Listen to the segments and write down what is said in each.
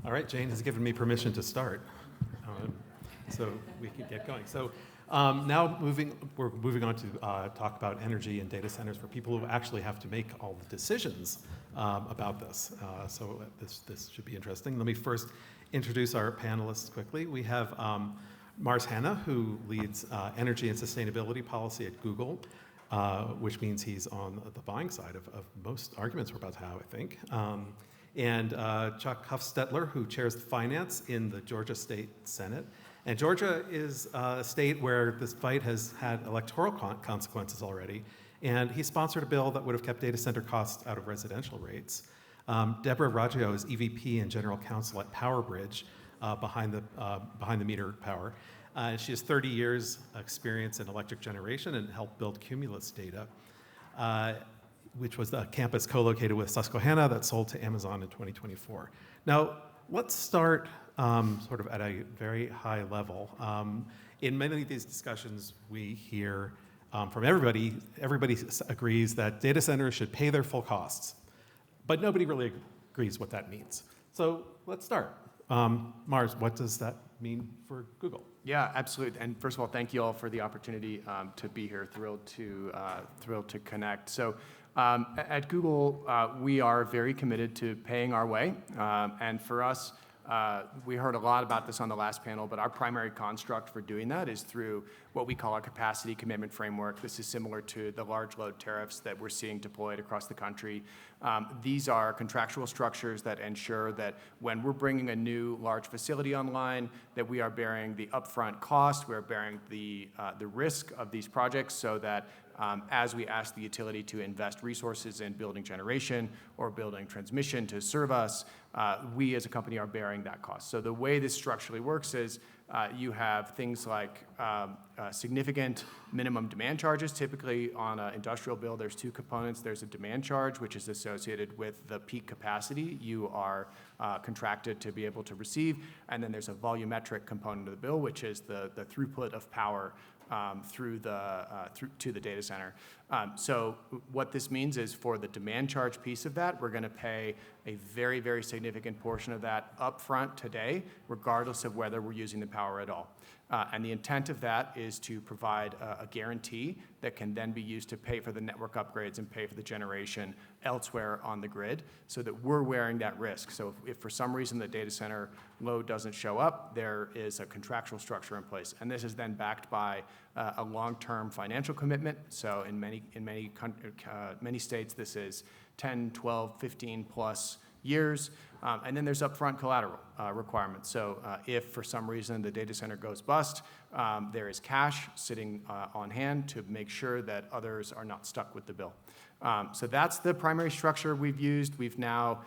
All right, Jane has given me permission to start, so we can get going. So now we're moving on to talk about energy and data centers for people who actually have to make all the decisions about this. So this should be interesting. Let me first introduce our panelists quickly. We have Hanna, who leads energy and sustainability policy at Google, which means he's on the buying side of most arguments we're about to have, I think. And Chuck Hufstetler, who chairs finance in the Georgia State Senate. And Georgia is a state where this fight has had electoral consequences already. And he sponsored a bill that would have kept data center costs out of residential rates. Debra Raggio is EVP and General Counsel at PowerBridge, behind the meter power. She has 30 years experience in electric generation and helped build Cumulus Data, which was the campus co-located with Susquehanna that sold to Amazon in 2024. Now, let's start sort of at a very high level. In many of these discussions, we hear from everybody agrees that data centers should pay their full costs, but nobody really agrees what that means. So let's start. Mars, what does that mean for Google? Yeah, absolutely. And first of all, thank you all for the opportunity to be here. Thrilled to connect. So at Google, we are very committed to paying our way. And for us, we heard a lot about this on the last panel, but our primary construct for doing that is through what we call our capacity commitment framework. This is similar to the large load tariffs that we're seeing deployed across the country. These are contractual structures that ensure that when we're bringing a new large facility online, that we are bearing the upfront cost, we're bearing the risk of these projects, so that as we ask the utility to invest resources in building generation or building transmission to serve us, we as a company are bearing that cost. So the way this structurally works is you have things like significant minimum demand charges. Typically on an industrial bill, there's two components. There's a demand charge, which is associated with the peak capacity you are contracted to be able to receive. And then there's a volumetric component of the bill, which is the throughput of power through to the data center. So what this means is for the demand charge piece of that, we're going to pay a very, very significant portion of that upfront today, regardless of whether we're using the power at all. And the intent of that is to provide a guarantee that can then be used to pay for the network upgrades and pay for the generation elsewhere on the grid, so that we're wearing that risk. So if for some reason the data center load doesn't show up, there is a contractual structure in place. And this is then backed by a long-term financial commitment. So in many states, this is 10, 12, 15 plus years. And then there's upfront collateral requirements. So if for some reason the data center goes bust, there is cash sitting on hand to make sure that others are not stuck with the bill. So that's the primary structure we've used. We've now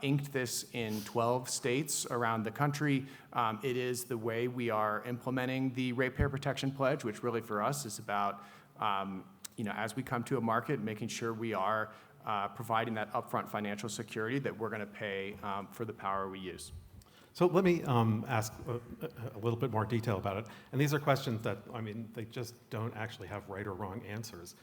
inked this in 12 states around the country. It is the way we are implementing the Ratepayer Protection Pledge, which really for us is about, as we come to a market, making sure we are providing that upfront financial security that we're going to pay for the power we use. So let me ask a little bit more detail about it. And these are questions that, they just don't actually have right or wrong answers.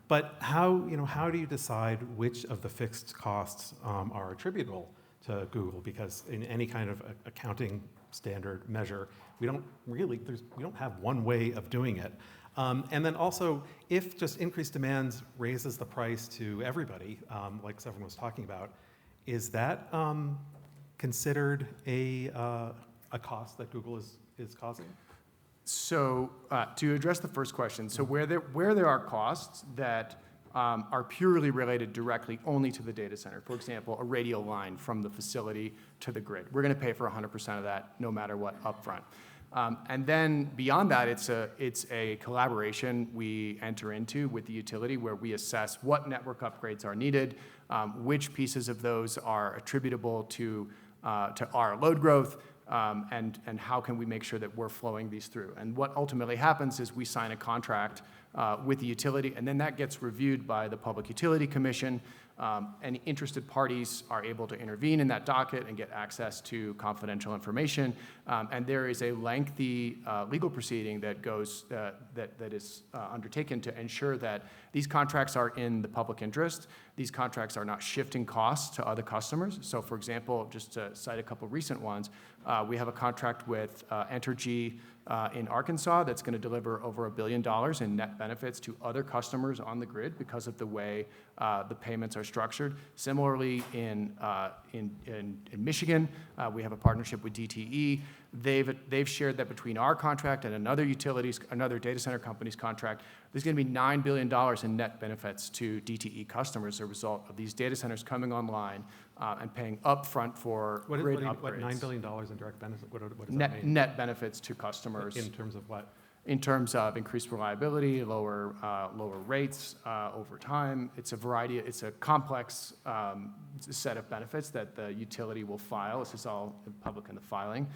But how do you decide which of the fixed costs are attributable to Google? Because in any kind of accounting standard measure, we don't have one way of doing it. And then also, if just increased demand raises the price to everybody, like everyone was talking about, is that considered a cost that Google is causing? So to address the first question, so where there are costs that are purely related directly only to the data center, for example, a radial line from the facility to the grid, we're going to pay for 100% of that no matter what upfront. And then beyond that, it's a collaboration we enter into with the utility where we assess what network upgrades are needed, which pieces of those are attributable to our load growth, and how can we make sure that we're flowing these through. And what ultimately happens is we sign a contract with the utility, and then that gets reviewed by the Public Utility Commission. Any interested parties are able to intervene in that docket and get access to confidential information. And there is a lengthy legal proceeding that is undertaken to ensure that these contracts are in the public interest, these contracts are not shifting costs to other customers. So for example, just to cite a couple recent ones, we have a contract with Entergy in Arkansas that's going to deliver over $1 billion in net benefits to other customers on the grid because of the way the payments are structured. Similarly, in Michigan, we have a partnership with DTE. They've shared that between our contract and another data center company's contract, there's going to be $9 billion in net benefits to DTE customers as a result of these data centers coming online and paying upfront for grid upgrades. What, $9 billion in direct benefit? What does that mean? Net benefits to customers. In terms of what? In terms of increased reliability, lower rates over time. It's a complex set of benefits that the utility will file. This is all public in the filing.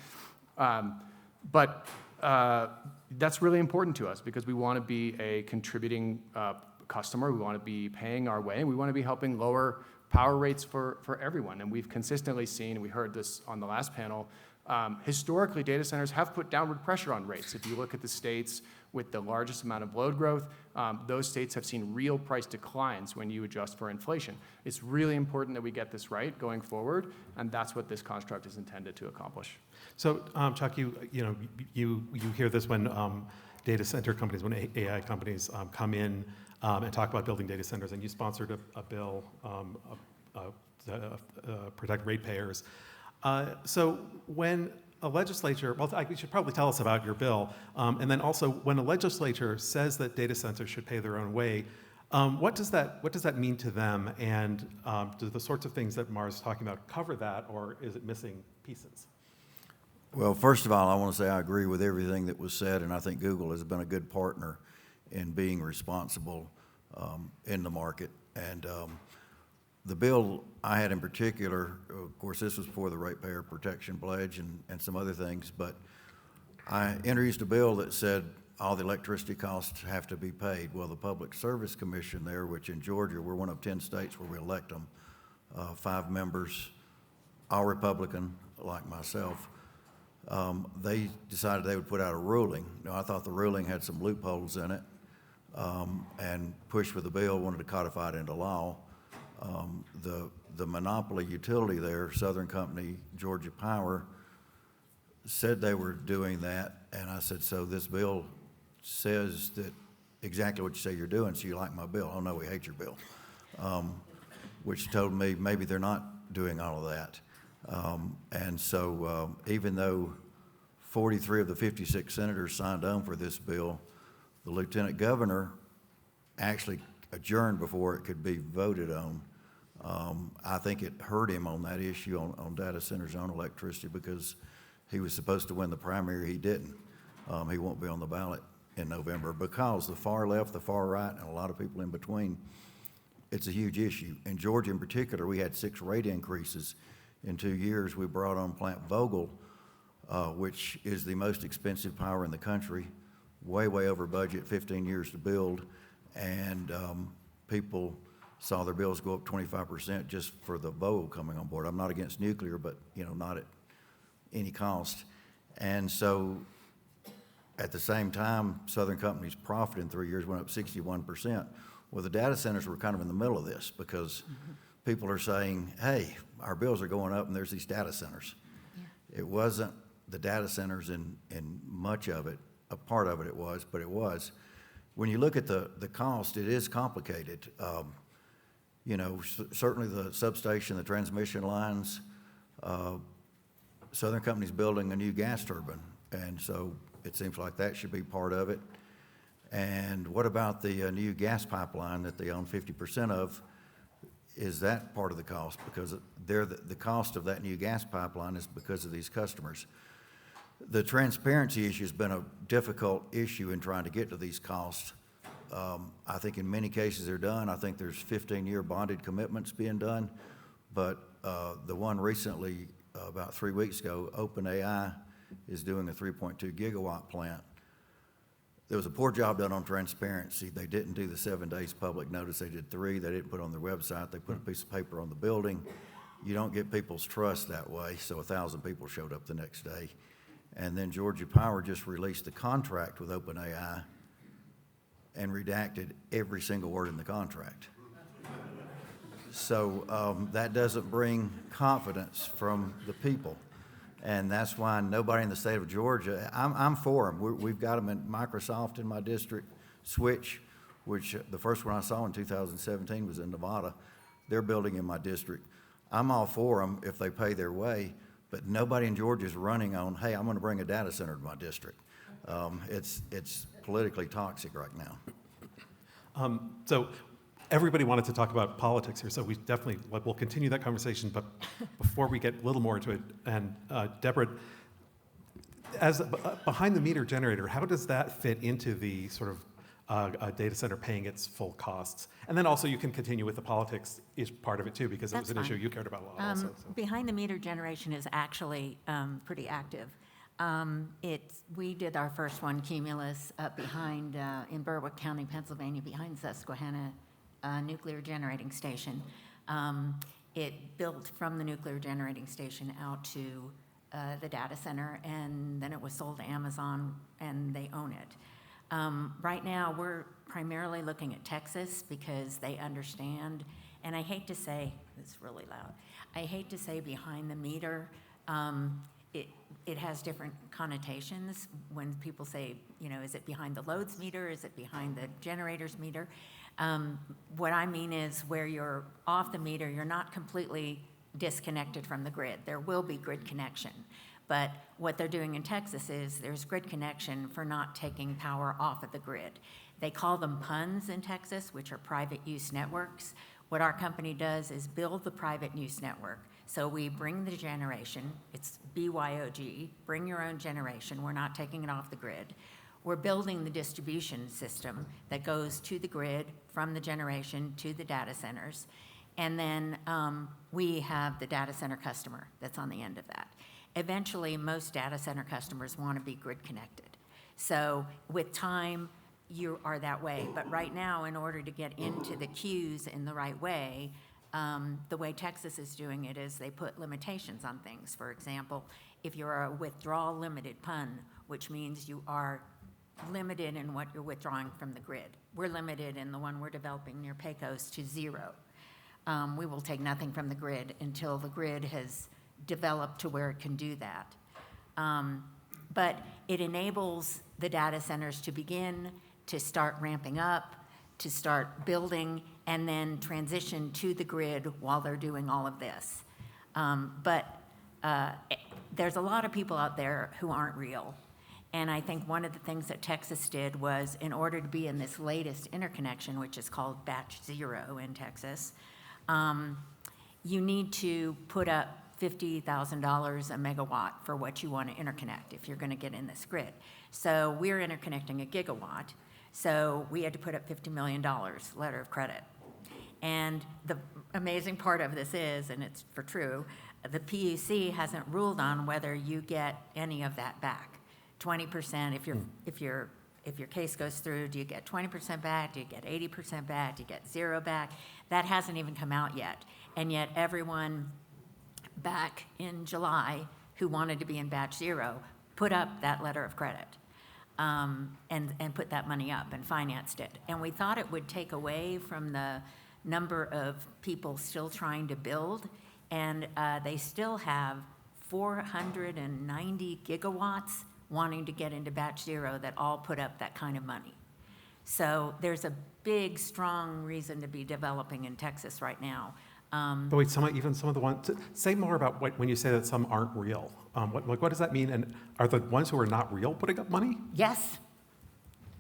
But that's really important to us because we want to be a contributing customer. We want to be paying our way, and we want to be helping lower power rates for everyone. And we've consistently seen, and we heard this on the last panel, historically, data centers have put downward pressure on rates. If you look at the states with the largest amount of load growth, those states have seen real price declines when you adjust for inflation. It's really important that we get this right going forward, and that's what this construct is intended to accomplish. So, Chuck, you hear this when data center companies, when AI companies come in and talk about building data centers, and you sponsored a bill to protect ratepayers. So when a legislature, well, you should probably tell us about your bill, and then also when a legislature says that data centers should pay their own way, what does that mean to them, and do the sorts of things that Mars is talking about cover that, or is it missing pieces? Well, first of all, I want to say I agree with everything that was said, and I think Google has been a good partner in being responsible in the market. And the bill I had in particular, of course, this was for the Ratepayer Protection Pledge and some other things, but I introduced a bill that said all the electricity costs have to be paid. Well, the Public Service Commission there, which in Georgia, we're one of 10 states where we elect them, 5 members, all Republican, like myself, they decided they would put out a ruling. Now, I thought the ruling had some loopholes in it, and pushed for the bill, wanted to codify it into law. The monopoly utility there, Southern Company, Georgia Power, said they were doing that, and I said, so this bill says that exactly what you say you're doing, so you like my bill. Oh, no, we hate your bill, which told me maybe they're not doing all of that. And so even though 43 of the 56 senators signed on for this bill, the lieutenant governor actually adjourned before it could be voted on. I think it hurt him on that issue on data centers on electricity because he was supposed to win the primary. He didn't. He won't be on the ballot in November because the far left, the far right, and a lot of people in between, it's a huge issue. In Georgia in particular, we had 6 rate increases in 2 years. We brought on Plant Vogtle, which is the most expensive power in the country, way over budget, 15 years to build, and people saw their bills go up 25% just for the Vogtle coming on board. I'm not against nuclear, but not at any cost. And so at the same time, Southern Company's profit in 3 years went up 61%. Well, the data centers were kind of in the middle of this because people are saying, hey, our bills are going up and there's these data centers. Yeah. It wasn't the data centers in much of it. A part of it was, but it was. When you look at the cost, it is complicated. Certainly the substation, the transmission lines, Southern Company's building a new gas turbine, and so it seems like that should be part of it. And what about the new gas pipeline that they own 50% of? Is that part of the cost? Because the cost of that new gas pipeline is because of these customers. The transparency issue has been a difficult issue in trying to get to these costs. I think in many cases they're done. I think there's 15-year bonded commitments being done, but the one recently, about 3 weeks ago, OpenAI is doing a 3.2 gigawatt plant. There was a poor job done on transparency. They didn't do the 7 days public notice. They did 3. They didn't put on their website. They put a piece of paper on the building. You don't get people's trust that way, so 1,000 people showed up the next day. And then Georgia Power just released the contract with OpenAI and redacted every single word in the contract. So that doesn't bring confidence from the people. And that's why nobody in the state of Georgia, I'm for them. We've got them in Microsoft in my district, Switch, which the first one I saw in 2017 was in Nevada. They're building in my district. I'm all for them if they pay their way, but nobody in Georgia is running on, hey, I'm going to bring a data center to my district. It's politically toxic right now. So everybody wanted to talk about politics here, so we definitely we'll continue that conversation. But before we get a little more into it, and Debra, as a behind the meter generator, how does that fit into the sort of a data center paying its full costs? And then also you can continue with the politics is part of it too, because it was an issue you cared about a lot also. So. Behind the meter generation is actually pretty active. We did our first one, Cumulus, up behind, in Berwick County, Pennsylvania, behind Susquehanna Nuclear Generating Station. It built from the nuclear generating station out to the data center, and then it was sold to Amazon, and they own it. Right now, we're primarily looking at Texas because they understand, and I hate to say, it's really loud, I hate to say behind the meter, it has different connotations when people say, is it behind the loads meter? Is it behind the generators meter? What I mean is where you're off the meter, you're not completely disconnected from the grid. There will be grid connection. But what they're doing in Texas is there's grid connection for not taking power off of the grid. They call them PUNs in Texas, which are private use networks. What our company does is build the private use network. So we bring the generation, it's BYOG, bring your own generation, we're not taking it off the grid. We're building the distribution system that goes to the grid, from the generation to the data centers. And then we have the data center customer that's on the end of that. Eventually, most data center customers want to be grid connected. So with time, you are that way. But right now, in order to get into the queues in the right way, the way Texas is doing it is they put limitations on things. For example, if you're a withdrawal limited PUN, which means you are limited in what you're withdrawing from the grid. We're limited in the one we're developing near Pecos to 0. We will take nothing from the grid until the grid has developed to where it can do that. But it enables the data centers to begin, to start ramping up, to start building, and then transition to the grid while they're doing all of this. There's a lot of people out there who aren't real. And I think one of the things that Texas did was, in order to be in this latest interconnection, which is called Batch 0 in Texas, you need to put up $50,000 a megawatt for what you want to interconnect if you're going to get in this grid. So we're interconnecting a gigawatt, so we had to put up $50 million letter of credit. And the amazing part of this is, and it's for true, the PUC hasn't ruled on whether you get any of that back. 20%, if your case goes through, do you get 20% back? Do you get 80% back? Do you get 0 back? That hasn't even come out yet. And yet everyone back in July who wanted to be in batch 0 put up that letter of credit and put that money up and financed it. And we thought it would take away from the number of people still trying to build, and they still have 490 gigawatts wanting to get into batch 0 that all put up that kind of money. So there's a big, strong reason to be developing in Texas right now. But wait, even some of the ones, say more about when you say that some aren't real. What does that mean? And are the ones who are not real putting up money? Yes.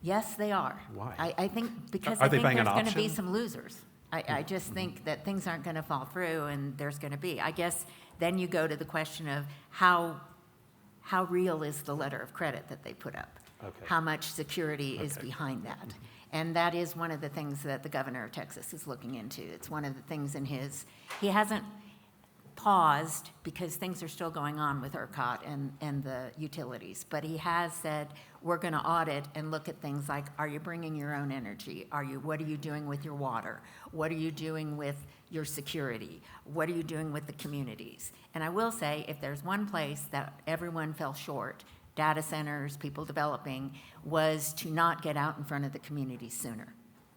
Yes, they are. Why? I think because Are I they think buying there's an going to be option? some losers. I just think that things aren't going to fall through, and there's going to be. I guess then you go to the question of how real is the letter of credit that they put up? Okay. How much security is Okay. behind that? And that is one of the things that the governor of Texas is looking into. It's one of the things in he hasn't paused because things are still going on with ERCOT and the utilities, but he has said, we're going to audit and look at things like, are you bringing your own energy? What are you doing with your water? What are you doing with your security? What are you doing with the communities? And I will say, if there's one place that everyone fell short, data centers, people developing, was to not get out in front of the communities sooner.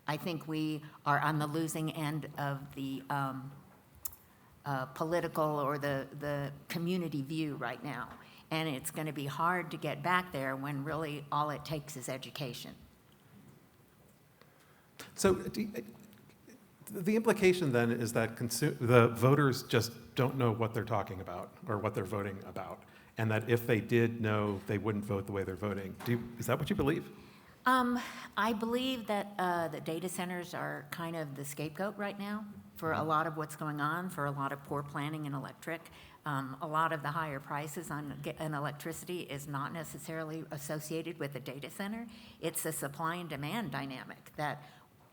I think we are on the losing end of the political or the community view right now. And it's going to be hard to get back there when really all it takes is education. So the implication then is that the voters just don't know what they're talking about or what they're voting about, and that if they did know, they wouldn't vote the way they're voting. Is that what you believe? I believe that the data centers are kind of the scapegoat right now for a lot of what's going on, for a lot of poor planning in electric. A lot of the higher prices on electricity is not necessarily associated with the data center. It's a supply and demand dynamic that,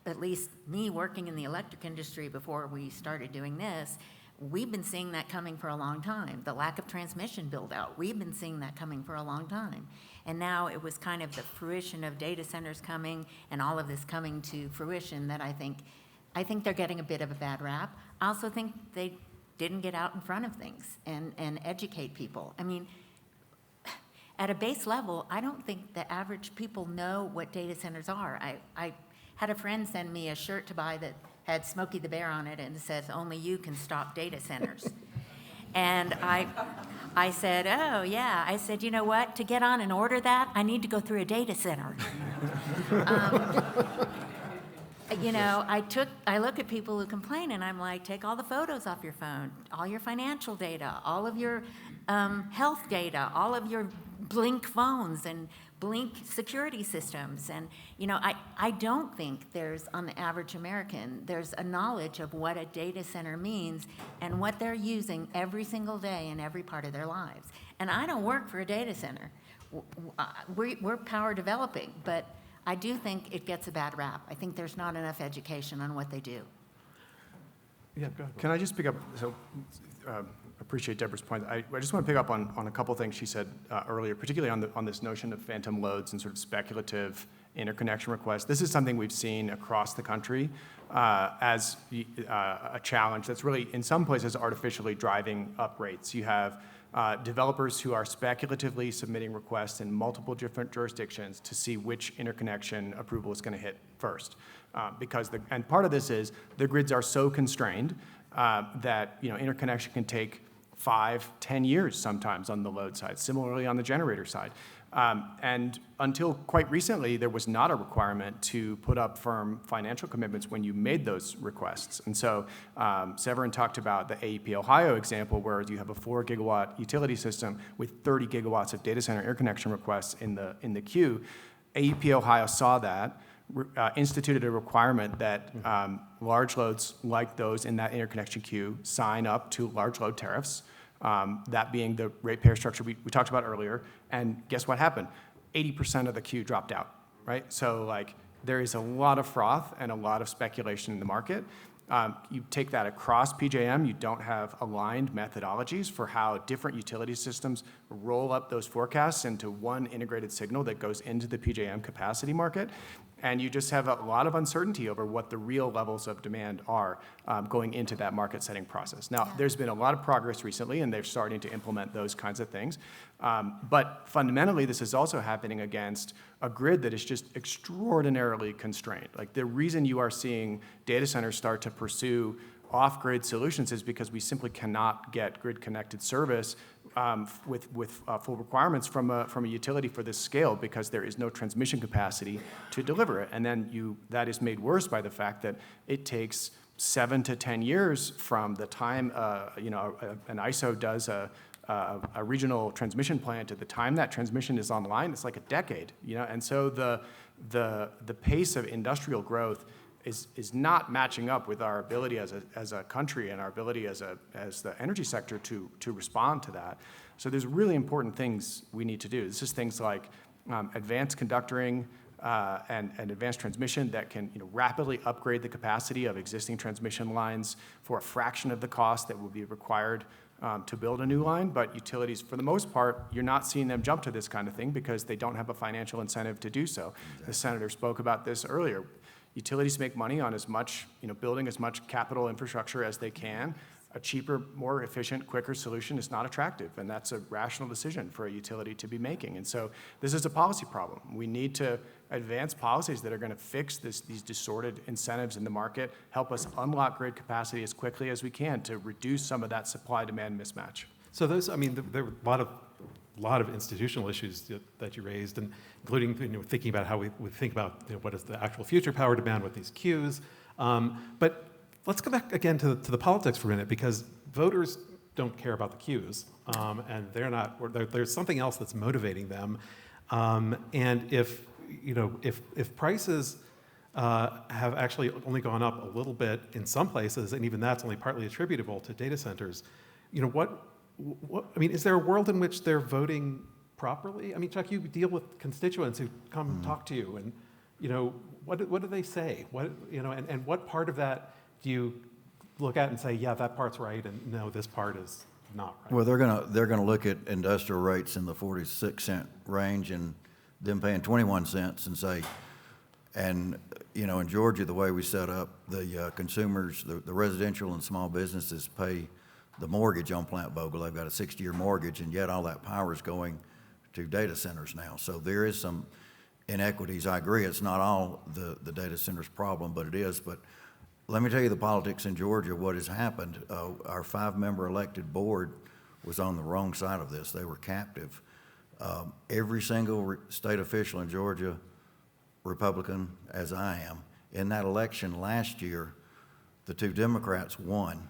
at least me working in the electric industry before we started doing this, we've been seeing that coming for a long time. The lack of transmission build out, we've been seeing that coming for a long time. And now it was kind of the fruition of data centers coming and all of this coming to fruition that I think they're getting a bit of a bad rap. I also think they didn't get out in front of things and educate people. I mean, at a base level, I don't think the average people know what data centers are. I had a friend send me a shirt to buy that had Smokey the Bear on it and it says, "Only you can stop data centers." And I said, "Oh, yeah." I said, "You know what? To get on and order that, I need to go through a data center." You know, I look at people who complain and I'm like, take all the photos off your phone, all your financial data, all of your health data, all of your Blink phones and Blink security systems. And, you know, I don't think there's, on the average American, there's a knowledge of what a data center means and what they're using every single day in every part of their lives. And I don't work for a data center. We're power developing, but I do think it gets a bad rap. I think there's not enough education on what they do. Yeah, go ahead. Can I just pick up, so appreciate Debra's point. I just want to pick up on a couple things she said earlier, particularly on this notion of phantom loads and sort of speculative interconnection requests. This is something we've seen across the country as a challenge that's really, in some places, artificially driving up rates. You have developers who are speculatively submitting requests in multiple different jurisdictions to see which interconnection approval is going to hit first. And part of this is the grids are so constrained that interconnection can take 5-10 years sometimes on the load side, similarly on the generator side. And until quite recently, there was not a requirement to put up firm financial commitments when you made those requests. And so Severin talked about the AEP Ohio example where you have a 4 gigawatt utility system with 30 gigawatts of data center interconnection requests in the queue. AEP Ohio saw that, instituted a requirement that large loads like those in that interconnection queue sign up to large load tariffs, that being the ratepayer structure we talked about earlier. And guess what happened? 80% of the queue dropped out, right? So there is a lot of froth and a lot of speculation in the market. You take that across PJM, you don't have aligned methodologies for how different utility systems roll up those forecasts into one integrated signal that goes into the PJM capacity market. And you just have a lot of uncertainty over what the real levels of demand are going into that market setting process. Now, there's been a lot of progress recently, and they're starting to implement those kinds of things. But fundamentally, this is also happening against a grid that is just extraordinarily constrained. Like the reason you are seeing data centers start to pursue off-grid solutions is because we simply cannot get grid-connected service with full requirements from a utility for this scale because there is no transmission capacity to deliver it. And then that is made worse by the fact that it takes 7 to 10 years from the time an ISO does a regional transmission plan to the time that transmission is online. It's like a decade, And so the pace of industrial growth is not matching up with our ability as a country and our ability as the energy sector to respond to that. So there's really important things we need to do. This is things like advanced conductoring and advanced transmission that can rapidly upgrade the capacity of existing transmission lines for a fraction of the cost that will be required to build a new line. But utilities, for the most part, you're not seeing them jump to this kind of thing because they don't have a financial incentive to do so. Exactly. The senator spoke about this earlier. Utilities make money on building as much capital infrastructure as they can a cheaper, more efficient, quicker solution is not attractive, and that's a rational decision for a utility to be making. And so this is a policy problem. We need to advance policies that are going to fix these distorted incentives in the market, help us unlock grid capacity as quickly as we can to reduce some of that supply-demand mismatch. So those, I mean, there were a lot of institutional issues that you raised, and including thinking about how we think about what is the actual future power demand with these queues. But let's go back again to the politics for a minute, because voters don't care about the queues, and they're not. There's something else that's motivating them, and if prices have actually only gone up a little bit in some places, and even that's only partly attributable to data centers, I mean, is there a world in which they're voting properly? I mean, Chuck, you deal with constituents who come talk to you, and what do they say? And what part of that do you look at and say, yeah, that part's right, and no, this part is not right? Well, they're gonna look at industrial rates in the 46 cent range and them paying 21 cents and say, and in Georgia, the way we set up, the consumers, the residential and small businesses pay the mortgage on Plant Vogtle. They've got a 60-year mortgage, and yet all that power is going to data centers now. So there is some inequities. I agree, it's not all the data centers' problem, but it is. But let me tell you the politics in Georgia, what has happened. Our 5-member elected board was on the wrong side of this. They were captive. Every single state official in Georgia, Republican as I am, in that election last year, the 2 Democrats won.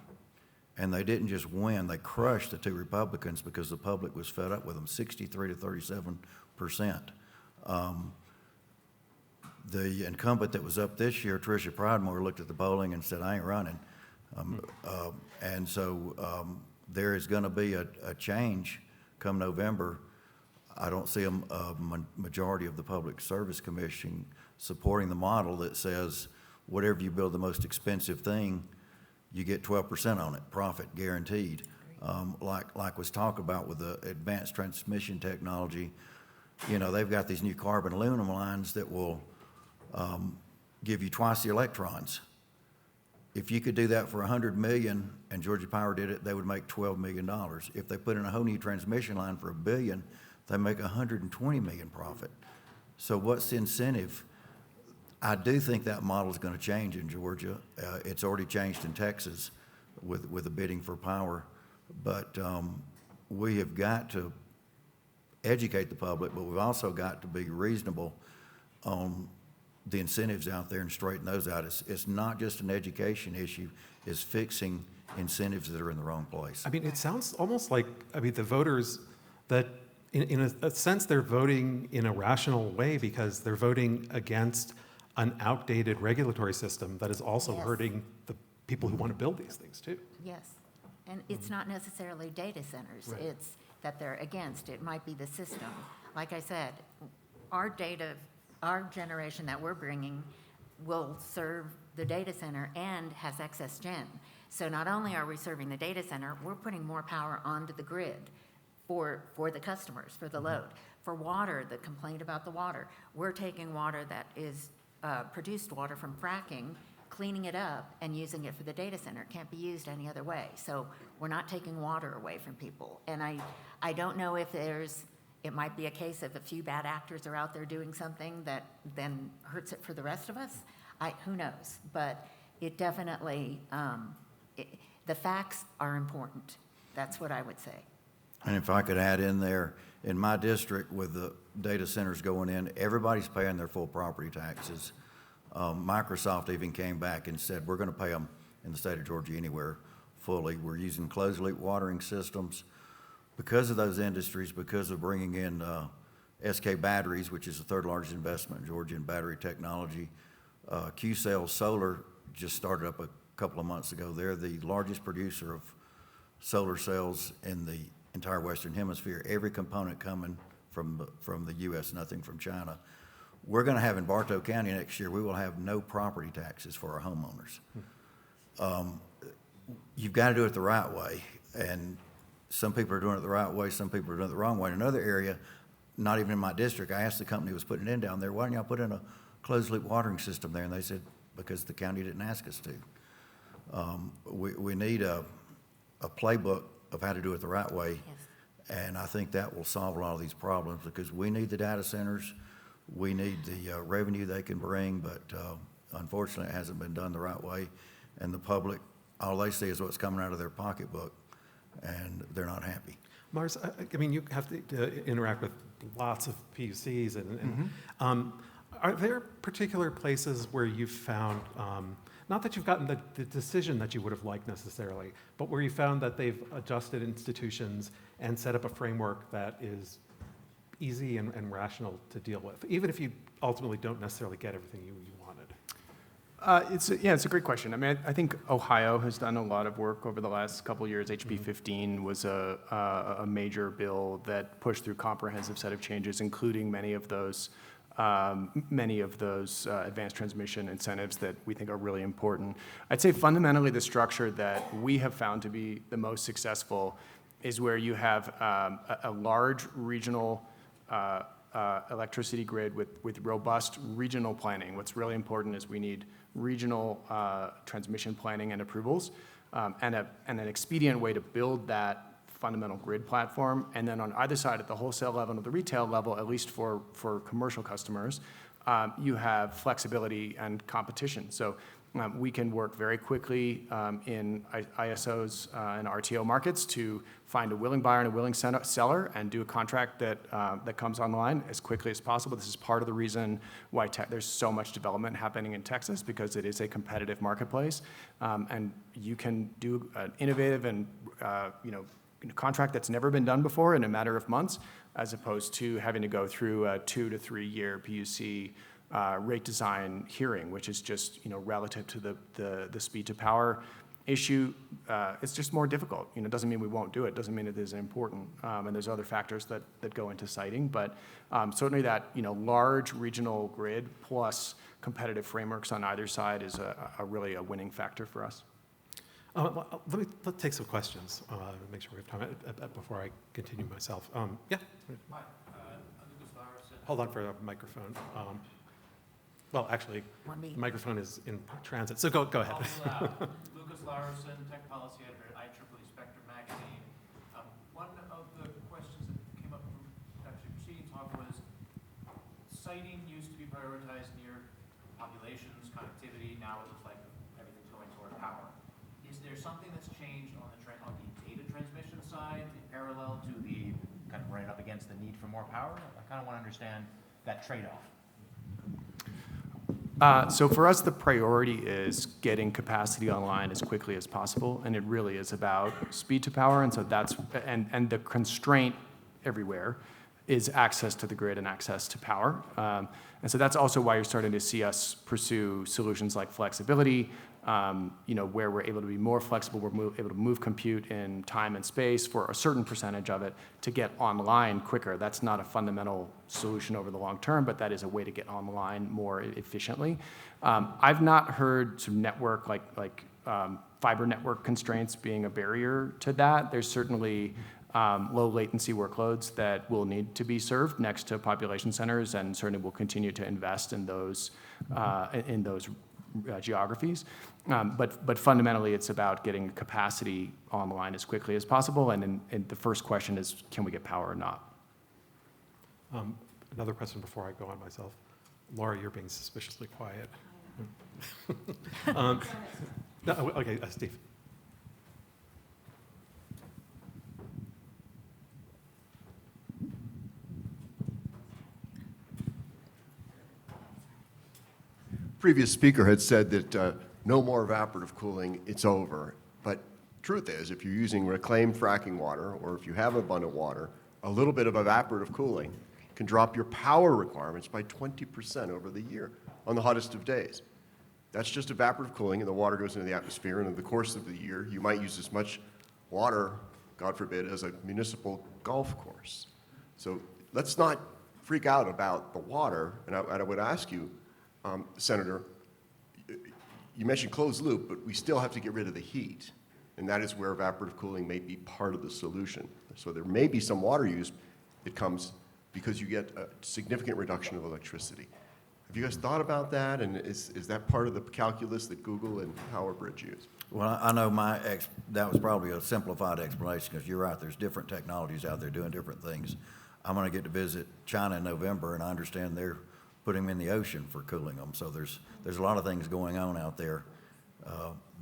And they didn't just win, they crushed the 2 Republicans because the public was fed up with them, 63 to 37%. The incumbent that was up this year, Tricia Pridemore, looked at the polling and said, I ain't running. And so there is going to be a change come November. I don't see a majority of the Public Service Commission supporting the model that says whatever you build the most expensive thing, you get 12% on it, profit guaranteed. Like was talked about with the advanced transmission technology, they've got these new carbon aluminum lines that will give you twice the electrons. If you could do that for $100 million, and Georgia Power did it, they would make $12 million. If they put in a whole new transmission line for $1 billion, they make $120 million profit. So what's the incentive? I do think that model is going to change in Georgia. It's already changed in Texas with the bidding for power. But we have got to educate the public, but we've also got to be reasonable on the incentives out there and straighten those out. It's not just an education issue, it's fixing incentives that are in the wrong place. I mean, it sounds almost like, the voters that, in a sense, they're voting in a rational way because they're voting against an outdated regulatory system that is also Yes. hurting the people who want to build these things too. Yes, and it's not necessarily data centers. Right. It's that they're against. It might be the system. Like I said, our generation that we're bringing will serve the data center and has excess gen. So not only are we serving the data center, we're putting more power onto the grid for the customers, for the load. For water, the complaint about the water, we're taking water that is produced water from fracking, cleaning it up and using it for the data center. It can't be used any other way. So we're not taking water away from people. And I don't know if it might be a case of a few bad actors are out there doing something that then hurts it for the rest of us. Who knows? But it definitely, the facts are important. That's what I would say. And if I could add in there, in my district with the data centers going in, everybody's paying their full property taxes. Microsoft even came back and said, we're going to pay them in the state of Georgia anywhere fully. We're using closed loop watering systems. Because of those industries, because of bringing in SK Batteries, which is the 3rd largest investment in Georgia in battery technology, Counsel Solar just started up a couple of months ago. They're the largest producer of solar cells in the entire Western Hemisphere, every component coming from the U.S., nothing from China. We're going to have in Bartow County next year, we will have no property taxes for our homeowners. You've got to do it the right way, and some people are doing it the right way, some people are doing it the wrong way. In another area, not even in my district, I asked the company who was putting it in down there, why don't y'all put in a closed-loop watering system there? And they said, because the county didn't ask us to. We need a playbook of how to do it the right way. Yes. And I think that will solve a lot of these problems, because we need the data centers, we need the revenue they can bring, but unfortunately, it hasn't been done the right way. And the public, all they see is what's coming out of their pocketbook, and they're not happy. Mars, I mean, you have to interact with lots of PUCs, and are there particular places where you've found, not that you've gotten the decision that you would have liked necessarily, but where you found that they've adjusted institutions and set up a framework that is easy and rational to deal with, even if you ultimately don't necessarily get everything you wanted? It's a great question. I mean, I think Ohio has done a lot of work over the last couple of years. HB 15 was a major bill that pushed through a comprehensive set of changes, including many of those advanced transmission incentives that we think are really important. I'd say fundamentally the structure that we have found to be the most successful is where you have a large regional electricity grid with robust regional planning. What's really important is we need regional transmission planning and approvals, and an expedient way to build that fundamental grid platform. And then on either side, at the wholesale level and at the retail level, at least for commercial customers, you have flexibility and competition. So we can work very quickly in ISOs and RTO markets to find a willing buyer and a willing seller and do a contract that comes online as quickly as possible. This is part of the reason why there's so much development happening in Texas, because it is a competitive marketplace, and you can do an innovative and contract that's never been done before in a matter of months, as opposed to having to go through a 2 to 3 year PUC rate design hearing, which is just relative to the speed to power issue. It's just more difficult. It doesn't mean we won't do it. Doesn't mean it isn't important. And there's other factors that go into siting, but certainly that large regional grid plus competitive frameworks on either side is really a winning factor for us. Let's take some questions. Make sure we have time before I continue myself. Yeah. Hi, Lucas Larson. Hold on for a microphone. Well, actually, the microphone is in transit, so go ahead. Lucas Larson, Tech Policy Editor at IEEE Spectrum Magazine. One of the questions that came up from actually preceding talk was siting used to be prioritized near populations, connectivity. Now it looks like everything's going toward power. Is there something that's changed on the data transmission side in parallel to the kind of running up against the need for more power? I kind of want to understand that trade-off. So for us, the priority is getting capacity online as quickly as possible, and it really is about speed to power. And so and the constraint everywhere is access to the grid and access to power. And so that's also why you're starting to see us pursue solutions like flexibility, where we're able to be more flexible, we're able to move compute in time and space for a certain percentage of it to get online quicker. That's not a fundamental solution over the long term, but that is a way to get online more efficiently. I've not heard some network like fiber network constraints being a barrier to that. There's certainly low latency workloads that will need to be served next to population centers, and certainly will continue to invest in those geographies. But fundamentally, it's about getting capacity online as quickly as possible. And the first question is, can we get power or not? Another question before I go on myself. Laura, you're being suspiciously quiet. Okay, Steve. Previous speaker had said that no more evaporative cooling, it's over. But truth is, if you're using reclaimed fracking water, or if you have abundant water, a little bit of evaporative cooling can drop your power requirements by 20% over the year on the hottest of days. That's just evaporative cooling, and the water goes into the atmosphere, and in the course of the year, you might use as much water, God forbid, as a municipal golf course. So let's not freak out about the water, and I would ask you, Senator, you mentioned closed loop, but we still have to get rid of the heat, and that is where evaporative cooling may be part of the solution. So there may be some water use that comes because you get a significant reduction of electricity. Have you guys thought about that, and is that part of the calculus that Google and PowerBridge use? Well, I know that was probably a simplified explanation, because you're right, there's different technologies out there doing different things. I'm gonna get to visit China in November, and I understand they're putting them in the ocean for cooling them. So there's a lot of things going on out there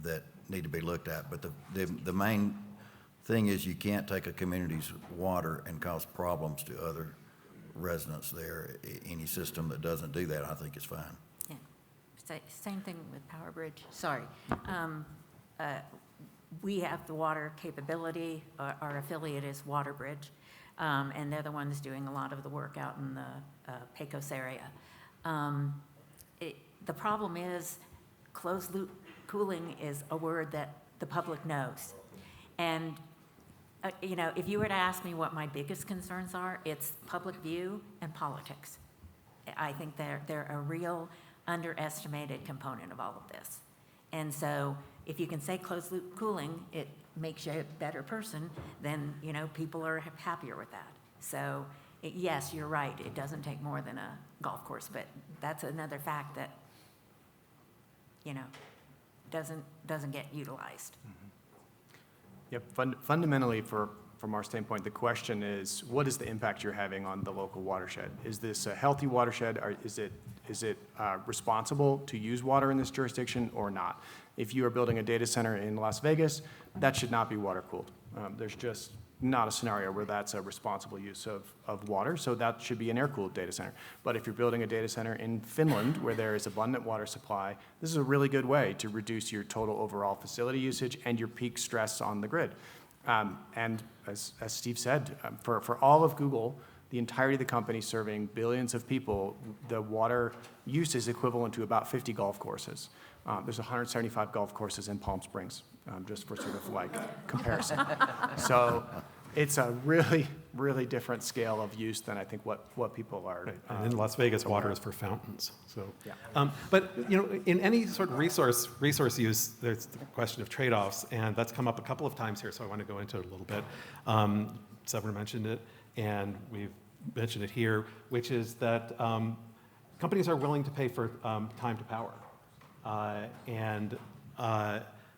that need to be looked at. But the main thing is, you can't take a community's water and cause problems to other residents there. Any system that doesn't do that, I think, is fine. Yeah. Same thing with PowerBridge. Sorry. We have the water capability. Our affiliate is WaterBridge, and they're the ones doing a lot of the work out in the Pecos area. The problem is, closed-loop cooling is a word that the public knows. And, if you were to ask me what my biggest concerns are, it's public view and politics. I think they're a real underestimated component of all of this. And so if you can say closed-loop cooling, it makes you a better person, then, people are happier with that. So, yes, you're right, it doesn't take more than a golf course, but that's another fact that, doesn't get utilized. Yep, fundamentally, from our standpoint, the question is, what is the impact you're having on the local watershed? Is this a healthy watershed, or is it responsible to use water in this jurisdiction or not? If you are building a data center in Las Vegas, that should not be water cooled. There's just not a scenario where that's a responsible use of water, so that should be an air-cooled data center. But if you're building a data center in Finland, where there is abundant water supply, this is a really good way to reduce your total overall facility usage and your peak stress on the grid. And as Steve said, for all of Google, the entirety of the company serving billions of people, the water use is equivalent to about 50 golf courses. There's 175 golf courses in Palm Springs, just for sort of like comparison. So it's a really, really different scale of use than I think what people are. Right. And in Las Vegas, water is for fountains. So, Yeah. But in any sort of resource use, there's the question of trade-offs, and that's come up a couple of times here. So I want to go into it a little bit. Severin mentioned it, and we've mentioned it here, which is that companies are willing to pay for time to power,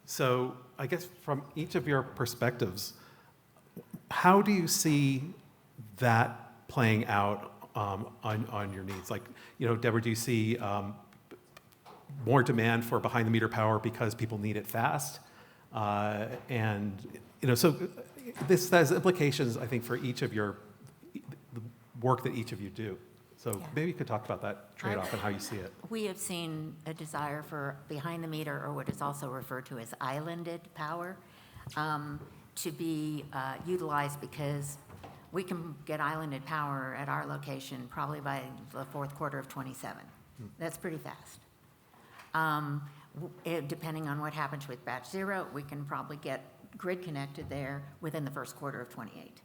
so I guess from each of your perspectives, how do you see that playing out on your needs? Like, Debra, do you see more demand for behind-the-meter power because people need it fast? So this has implications, I think, for each of the work that each of you do. So maybe you could talk about that trade-off and how you see it. We have seen a desire for behind-the-meter, or what is also referred to as islanded power, to be utilized, because we can get islanded power at our location probably by the fourth quarter of 27. That's pretty fast. Depending on what happens with batch zero, we can probably get grid connected there within the first quarter of 28.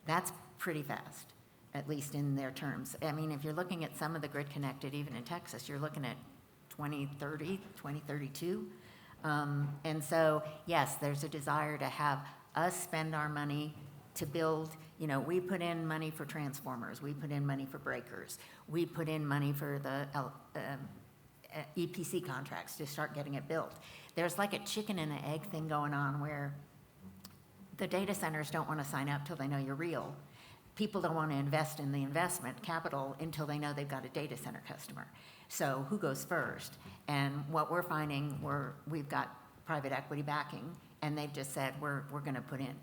That's pretty fast, at least in their terms. I mean, if you're looking at some of the grid connected, even in Texas, you're looking at 2030, 2032. And so, yes, there's a desire to have us spend our money to build. We put in money for transformers, we put in money for breakers, we put in money for the EPC contracts to start getting it built. There's like a chicken and an egg thing going on, where the data centers don't want to sign up till they know you're real. People don't want to invest in the investment capital until they know they've got a data center customer. So who goes first? And what we're finding, we've got private equity backing, and they've just said, we're going to put in.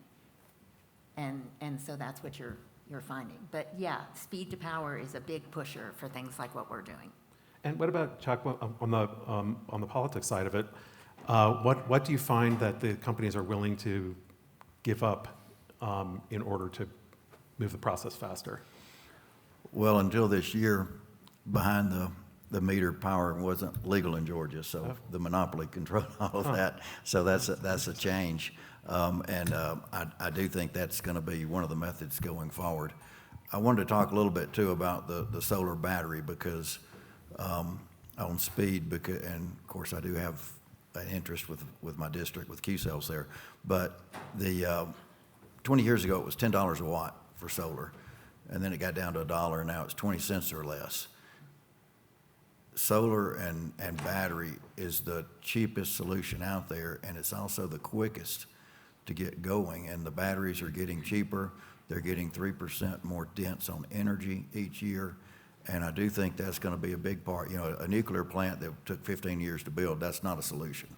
And so that's what you're finding. But yeah, speed to power is a big pusher for things like what we're doing. And what about, Chuck, on the politics side of it? What do you find that the companies are willing to give up in order to move the process faster? Well, until this year, behind the meter power wasn't legal in Georgia, so the monopoly controlled all of that. So that's a change, and I do think that's going to be one of the methods going forward. I wanted to talk a little bit too about the solar battery, because on speed, and of course I do have an interest with my district with Q-cells there, but 20 years ago it was $10 a watt for solar, and then it got down to $1, and now it's 20 cents or less. solar and battery is the cheapest solution out there, and it's also the quickest to get going. And the batteries are getting cheaper. They're getting 3% more dense on energy each year. And I do think that's going to be a big part. You know, a nuclear plant that took 15 years to build, that's not a solution.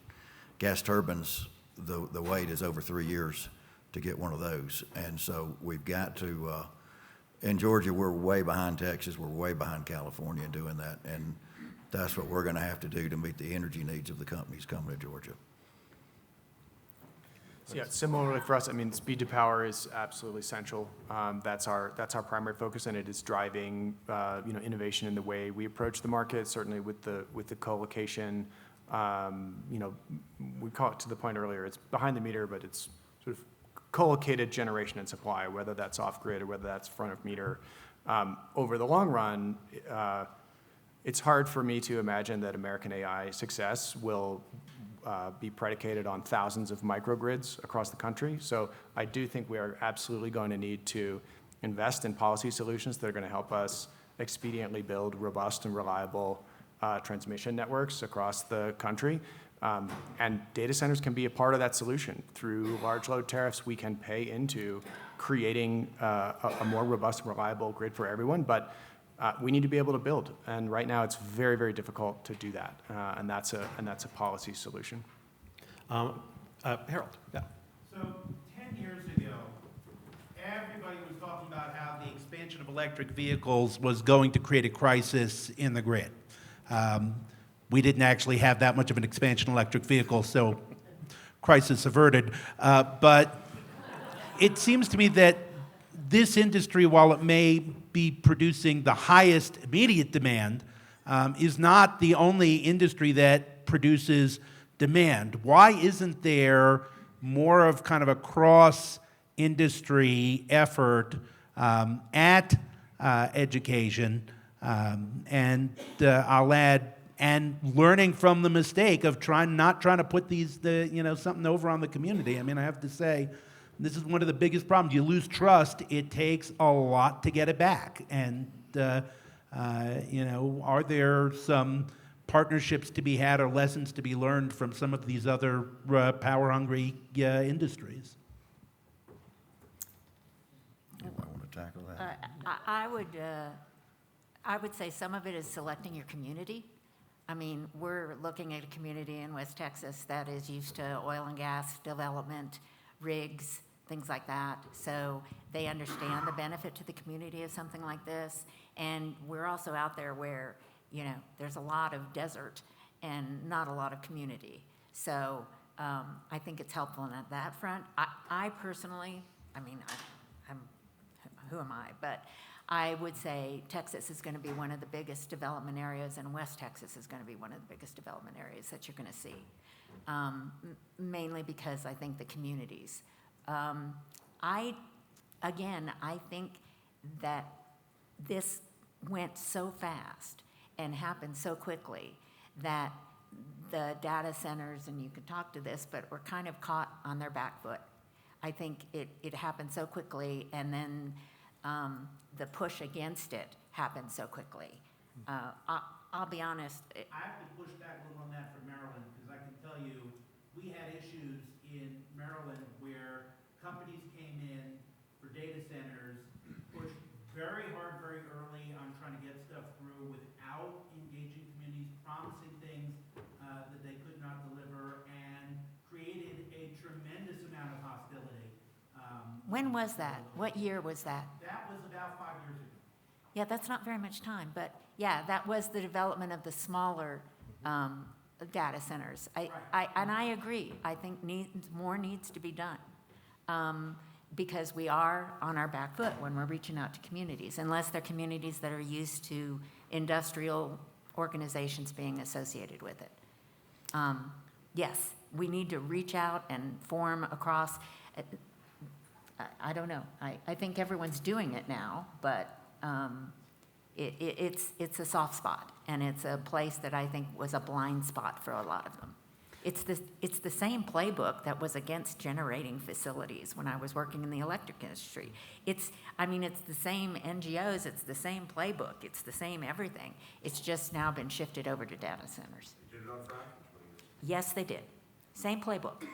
Gas turbines, the wait is over 3 years to get one of those. And so we've got to, in Georgia, we're way behind Texas, we're way behind California in doing that. And that's what we're going to have to do to meet the energy needs of the companies coming to Georgia. So yeah, similarly for us, I mean, speed to power is absolutely central. That's our primary focus, and it is driving innovation in the way we approach the market. Certainly with the co-location, we call it to the point earlier. It's behind the meter, but it's sort of co-located generation and supply, whether that's off grid or whether that's front of meter. Over the long run, it's hard for me to imagine that American AI success will be predicated on thousands of microgrids across the country. So I do think we are absolutely going to need to invest in policy solutions that are going to help us expediently build robust and reliable transmission networks across the country. And data centers can be a part of that solution. Through large load tariffs, we can pay into creating a more robust and reliable grid for everyone, but we need to be able to build, and right now it's very, very difficult to do that, and that's a policy solution. Harold, yeah. So 10 years ago, everybody was talking about how the expansion of electric vehicles was going to create a crisis in the grid. We didn't actually have that much of an expansion of electric vehicles, so crisis averted. But it seems to me that this industry, while it may be producing the highest immediate demand, is not the only industry that produces demand. Why isn't there more of kind of a cross-industry effort at education and I'll add, and learning from the mistake of not trying to put something over on the community? I mean, I have to say, this is one of the biggest problems. You lose trust. It takes a lot to get it back. And, are there some partnerships to be had or lessons to be learned from some of these other power-hungry industries? I want to tackle that. I would say some of it is selecting your community. I mean, we're looking at a community in West Texas that is used to oil and gas development, rigs, things like that. So they understand the benefit to the community of something like this. And we're also out there where, there's a lot of desert and not a lot of community. So I think it's helpful on that front. I personally, who am I? But I would say Texas is going to be one of the biggest development areas, and West Texas is going to be one of the biggest development areas that you're going to see, mainly because I think the communities. I think that this went so fast and happened so quickly that the data centers, and you could talk to this, but we're kind of caught on their back foot. I think it happened so quickly, and then the push against it happened so quickly. I'll be honest. I have to push back a little on that for Maryland, because I can tell you, we had issues in Maryland where companies came in for data centers, pushed very hard, very early on trying to get stuff through without engaging communities, promising things that they could not deliver, and created a tremendous amount of hostility. When was that? What year was that? That was about 5 years ago. Yeah, that's not very much time, but yeah, that was the development of the smaller data centers. And I agree. I think more needs to be done because we are on our back foot when we're reaching out to communities, unless they're communities that are used to industrial organizations being associated with it. Yes, we need to reach out and form across. I don't know. I think everyone's doing it now, but it's a soft spot, and it's a place that I think was a blind spot for a lot of them. It's the same playbook that was against generating facilities when I was working in the electric industry. It's the same NGOs, it's the same playbook, it's the same everything. It's just now been shifted over to data centers. Did it on fracking? Yes, they did. Same playbook.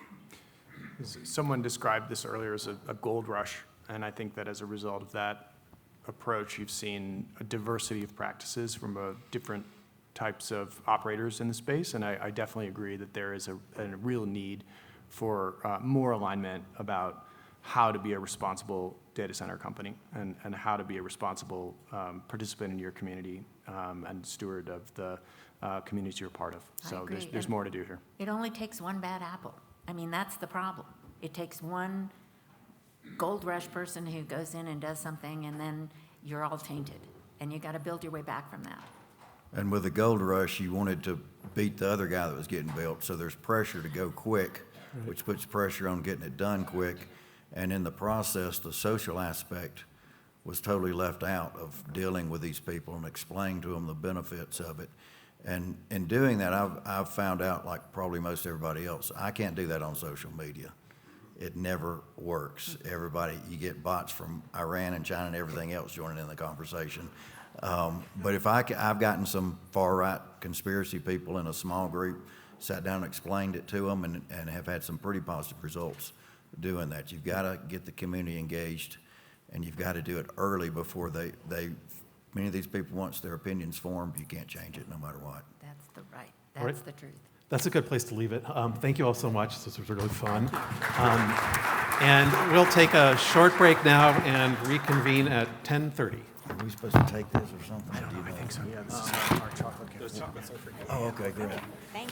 Someone described this earlier as a gold rush, and I think that as a result of that approach, you've seen a diversity of practices from different types of operators in the space, and I definitely agree that there is a real need for more alignment about how to be a responsible data center company and how to be a responsible participant in your community and steward of the communities you're a part of. I So agree. there's more to do here. It only takes one bad apple. I mean, that's the problem. It takes one gold rush person who goes in and does something, and then you're all tainted. And you got to build your way back from that. And with the gold rush, you wanted to beat the other guy that was getting built, so there's pressure to go quick, which puts pressure on getting it done quick. And in the process, the social aspect was totally left out of dealing with these people and explaining to them the benefits of it. And in doing that, I've found out, like probably most everybody else, I can't do that on social media. It never works. Everybody, you get bots from Iran and China and everything else joining in the conversation. But if I've gotten some far-right conspiracy people in a small group, sat down and explained it to them, and have had some pretty positive results doing that. You've got to get the community engaged, and you've got to do it early before many of these people, once their opinions formed, you can't change it no matter what. That's the truth. That's a good place to leave it. Thank you all so much. This was really fun. And we'll take a short break now and reconvene at 10:30. Are we supposed to take this or something? I think so, yeah. This is our chocolate cake. Oh, okay, great. Thank